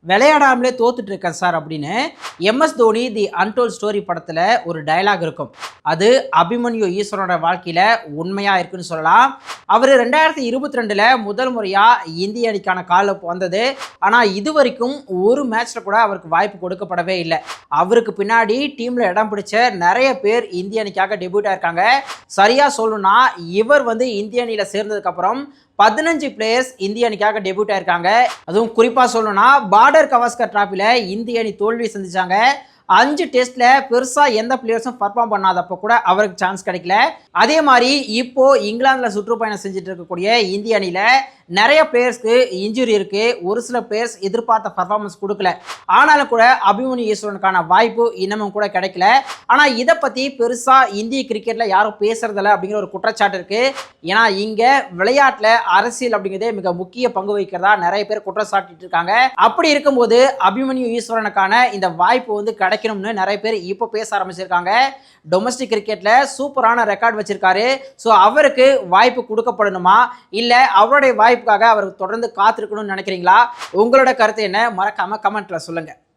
விளையாடாமலே தோத்துட்டு இருக்கேன் சார் அப்படின்னு எம்எஸ் தோனி தி untold story படத்தில் ஒரு டயலாக் இருக்கும். அது அபிமன்யு ஈஸ்வரனோட வாழ்க்கையில் உண்மையாக இருக்குன்னு சொல்லலாம். அவர் 2022 முதல் முறையாக இந்திய அணிக்கான கால் வந்தது. ஆனால் இது வரைக்கும் ஒரு மேட்ச்சில் கூட அவருக்கு வாய்ப்பு கொடுக்கப்படவே இல்லை. அவருக்கு பின்னாடி டீமில் இடம் பிடிச்ச நிறைய பேர் இந்திய அணிக்காக டெபியூட் ஆயிருக்காங்க. சரியாக சொல்லணும்னா இவர் இந்திய அணியில் சேர்ந்ததுக்கப்புறம் 15 பிளேயர்ஸ் இந்திய அணிக்காக டெபியூட் ஆயிருக்காங்க. அதுவும் குறிப்பா சொல்லணும்னா பார்டர் கவாஸ்கர் டிராபில இந்திய அணி தோல்வி சந்திச்சாங்க. 5 டெஸ்ட்ல பெருசா எந்த பிளேயர்ஸும் பர்ஃபார்ம் பண்ணாதப்ப கூட அவருக்கு சான்ஸ் கிடைக்கல. அதே மாதிரி இப்போ இங்கிலாந்துல சுற்றுப்பயணம் செஞ்சுட்டு இருக்கக்கூடிய இந்திய அணியில நிறைய பிளேயர்ஸ்க்கு இன்ஜுரி இருக்கு. ஒரு சில பிளேயர்ஸ் எதிர்பார்த்த பர்ஃபார்மன்ஸ் கொடுக்கல. ஆனாலும் கூட அபிமன்யு ஈஸ்வரனுக்கான வாய்ப்பு இன்னமும் கூட கிடைக்கல. ஆனா இதை பத்தி பெருசா இந்திய கிரிக்கெட்ல யாரும் பேசுறதில்ல அப்படிங்கிற ஒரு குற்றச்சாட்டு இருக்கு. ஏன்னா இங்க விளையாட்டுல அரசியல் அப்படிங்கிறதே மிக முக்கிய பங்கு வகிக்கிறதா நிறைய பேர் குற்றம் சாட்டிட்டு இருக்காங்க. அப்படி இருக்கும்போது அபிமன்யு ஈஸ்வரனுக்கான இந்த வாய்ப்பு கிடைக்கணும்னு நிறைய பேர் இப்போ பேச ஆரம்பிச்சிருக்காங்க. டொமஸ்டிக் கிரிக்கெட்ல சூப்பரான ரெக்கார்ட் வச்சிருக்காரு. ஸோ அவருக்கு வாய்ப்பு கொடுக்கப்படணுமா இல்ல அவருடைய வாய்ப்புக்காக அவர் தொடர்ந்து காத்திருக்கணும்னு நினைக்கிறீங்களா? உங்களோட கருத்து என்ன? மறக்காம கமெண்ட்ல சொல்லுங்க.